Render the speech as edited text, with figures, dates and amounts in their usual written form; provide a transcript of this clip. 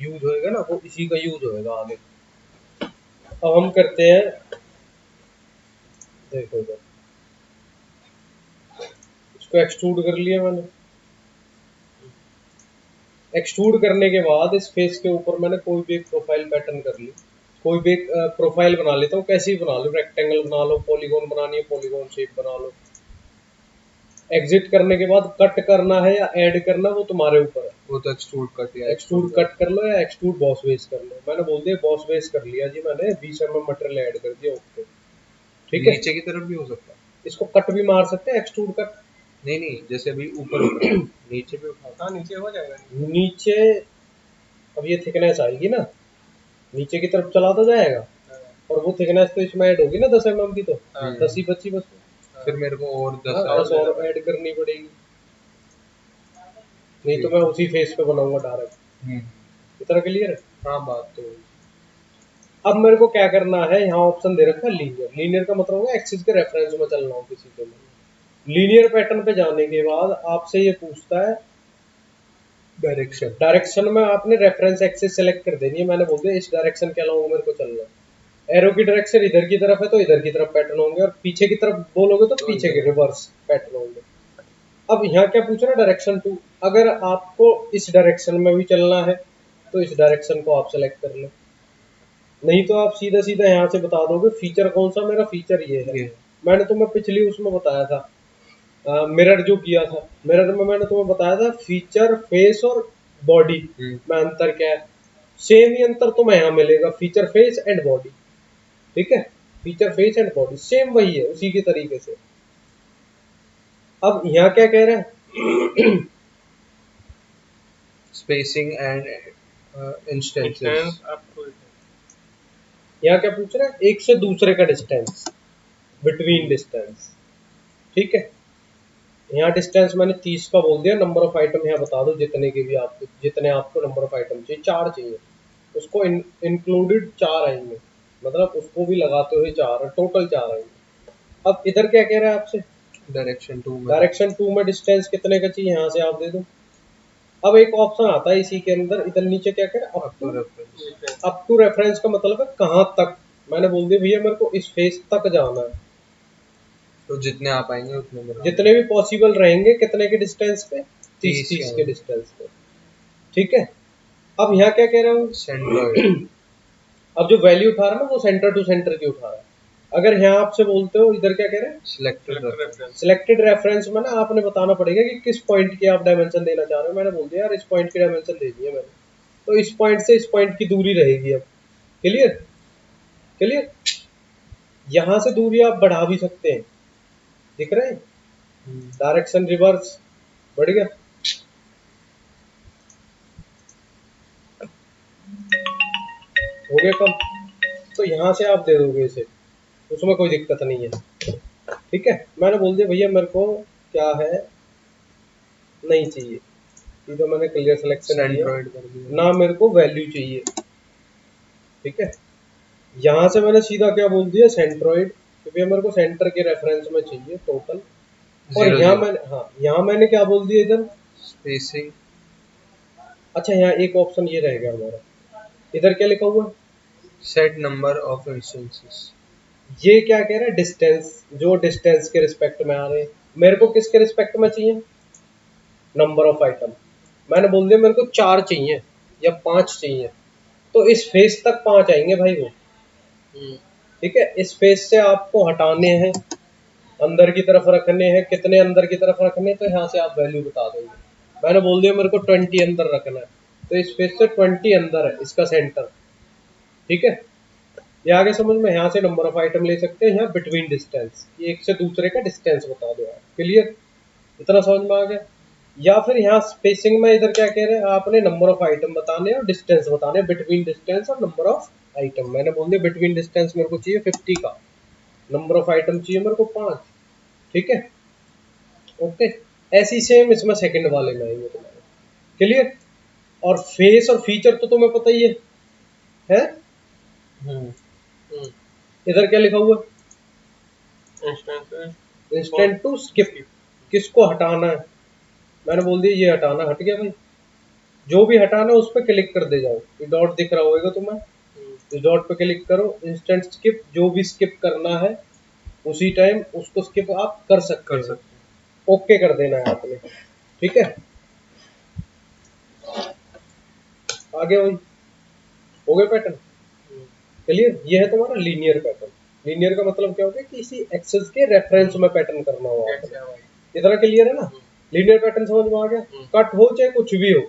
Use होएगा ना वो इसी का यूज होएगा आगे। अब हम करते हैं, देखो इधर इसको एक्सट्रूड कर लिया मैंने। एक्सट्रूड करने के बाद इस फेस के ऊपर मैंने कोई भी एक प्रोफाइल पैटर्न कर ली, कोई भी एक प्रोफाइल बना लेता हूँ, कैसी भी बना लो, रेक्टेंगल बना लो, पॉलीगॉन बनानी है पॉलीगॉन शेप बना लो। एग्जिट करने के बाद कट करना है या ऐड करना वो तुम्हारे ऊपर है, वो तो एक्सट्रूड कट या एक्सट्रूड कट कर लो या एक्सट्रूड बॉस बेस कर लो। मैंने बोल दिया बॉस बेस कर लिया जी, मैंने 20 mm मटेरियल ऐड कर दिया, ओके ठीक है। नीचे की तरफ भी हो सकता है, इसको कट भी मार सकते हैं, एक्सट्रूड कट। नहीं नहीं जैसे अभी ऊपर उठा नीचे भी उठा, हाँ नीचे हो जाएगा, नीचे अब ये थिकनेस आएगी ना, नीचे की तरफ चला तो जाएगा, और वो थिकनेस तो इसमें ऐड होगी ना 10 mm की, तो 10 ही बची बस। फिर मेरे को और 10 10 और ऐड करनी पड़ेगी, नहीं तो मैं उसी फेस पे बनाऊंगा डायरेक्ट। इतना क्लियर है? हाँ बात तो। अब मेरे को क्या करना है, यहाँ ऑप्शन दे रखा है लीनियर। लीनियर का मतलब होगा एक्सिस के रेफरेंस में चलना हो किसी के में। लीनियर पैटर्न पे जाने के बाद आपसे ये पूछता है डायरेक्शन, डायरेक्शन में आपने रेफरेंस एक्सिस सेलेक्ट कर देनी है। मैंने बोल दिया इस डायरेक्शन के अलावा मेरे को चलना है। एरो की डायरेक्शन इधर की तरफ है तो इधर की तरफ पैटर्न होंगे, और पीछे की तरफ बोलोगे तो पीछे के रिवर्स पैटर्न होंगे। अब यहाँ क्या पूछ रहा है, डायरेक्शन 2। अगर आपको इस डायरेक्शन में भी चलना है तो इस डायरेक्शन को आप सेलेक्ट कर लो, नहीं तो आप सीधा सीधा यहाँ से बता दोगे फीचर कौन सा, मेरा फीचर ये है। मैंने तुम्हें पिछली उसमें बताया था, मिरर जो किया था, मिरर में मैंने तुम्हें बताया था फीचर फेस और बॉडी में अंतर क्या है। सेम ही अंतर तुम्हें यहाँ मिलेगा, फीचर फेस एंड बॉडी, ठीक है। Feature face and body same वही है, उसी के तरीके से। अब यहाँ क्या कह रहे हैं स्पेसिंग एंड इंस्टेंसेस। यहाँ क्या पूछ रहा है, एक से दूसरे का डिस्टेंस, बिटवीन डिस्टेंस, ठीक है। यहाँ डिस्टेंस मैंने 30 का बोल दिया। नंबर ऑफ आइटम यहाँ बता दो, जितने के भी आपको, जितने आपको नंबर ऑफ आइटम चाहिए, 4 चाहिए, उसको इंक्लूडेड 4 आएंगे, मतलब उसको भी लगाते हुए 4, टोटल 4 आएंगे। अब इधर क्या कह रहा है आपसे, डायरेक्शन 2 में डिस्टेंस कितने का चाहिए, यहाँ से आप दे दो। अब एक ऑप्शन आता है इसी के अंदर, इधर नीचे क्या कह रहा है, अप टू रेफरेंस का मतलब है कहाँ तक। मैंने बोल दिया भैया मेरे को इस फेस तक जाना है, तो जितने आप आएंगे उतने जितने भी पॉसिबल रहेंगे, कितने के डिस्टेंस पे, 30 के डिस्टेंस पे, ठीक है। अब यहाँ क्या कह रहा हूँ, सेंट्रॉइड। अब जो वैल्यू उठा रहा है ना वो सेंटर टू सेंटर की उठा रहा है। अगर यहाँ आपसे बोलते हो, इधर क्या कह रहे हैं, सिलेक्टेड रेफरेंस में ना आपने बताना पड़ेगा कि किस पॉइंट की आप डायमेंशन देना चाह रहे हो। मैंने बोल दिया यार इस पॉइंट की डायमेंशन दे दी है मैंने, तो इस पॉइंट से इस पॉइंट की दूरी रहेगी। अब क्लियर क्लियर, यहाँ से दूरी आप बढ़ा भी सकते हैं, दिख रहे हैं, डायरेक्शन रिवर्स बढ़ गया, हो गया कम। तो यहाँ से आप दे दोगे इसे, उसमें कोई दिक्कत नहीं है, ठीक है। मैंने बोल दिया भैया मेरे को क्या है, नहीं चाहिए, तो मैंने क्लियर सिलेक्शन किया ना, मेरे को वैल्यू चाहिए, ठीक है। यहाँ से मैंने सीधा क्या बोल दिया, सेंट्रॉइड, क्योंकि मेरे को सेंटर के रेफरेंस में चाहिए टोटल। और यहाँ मैंने, हाँ यहाँ मैंने क्या बोल दिया, इधर स्पेसिंग। अच्छा यहाँ एक ऑप्शन ये रह गया हमारा, इधर क्या लिखा हुआ, सेट नंबर ऑफ इंस्टेंसेस। ये क्या कह रहा है, डिस्टेंस, जो डिस्टेंस के रिस्पेक्ट में आ रहे हैं। मेरे को किसके रिस्पेक्ट में चाहिए, नंबर ऑफ आइटम। मैंने बोल दिया मेरे को 4 चाहिए या 5 चाहिए, तो इस फेस तक 5 आएंगे भाई वो, ठीक है। इस फेस से आपको हटाने हैं, अंदर की तरफ रखने हैं, कितने अंदर की तरफ रखने, तो यहाँ से आप वैल्यू बता देंगे। मैंने बोल दिया मेरे को 20 अंदर रखना है, तो इस फेस से 20 अंदर है इसका सेंटर, ठीक है। ये आगे समझ में, यहाँ से नंबर ऑफ आइटम ले सकते हैं, यहाँ बिटवीन डिस्टेंस, एक से दूसरे का डिस्टेंस बता दो आप, क्लियर, इतना समझ में आ गया। या फिर यहाँ स्पेसिंग में इधर क्या कह रहे हैं, आपने नंबर ऑफ आइटम बताने और डिस्टेंस बताने, बिटवीन डिस्टेंस और नंबर ऑफ आइटम। मैंने बोल दिया बिटवीन डिस्टेंस मेरे को चाहिए 50 का, नंबर ऑफ आइटम चाहिए मेरे को 5, ठीक है, ओके। ऐसी सेम इसमें सेकंड वाले में आएंगे तुम्हारे, क्लियर। और फेस और फीचर तो तुम्हें पता ही है? इधर क्या लिखा हुआ, इंस्टेंट टू स्किप, किसको हटाना है। मैंने बोल दिया ये हटाना, हट गया भाई, जो भी हटाना उस पर क्लिक कर दे जाओ, ये डॉट दिख रहा होगा तुम्हें, इस डॉट पे क्लिक करो, इंस्टेंट स्किप, जो भी स्किप करना है उसी टाइम उसको स्किप आप कर सकते हो। ओके कर देना है आपने, ठीक है। आगे वही हो गया पैटर्न क्लियर। ये है तुम्हारा लीनियर पैटर्न। लीनियर का मतलब क्या होता है, किसी एक्सेस के रेफरेंस में पैटर्न करना हो आपने। इतना क्लियर है ना। लीनियर पैटर्न समझ में आ गया। कट हो चाहे कुछ भी हो,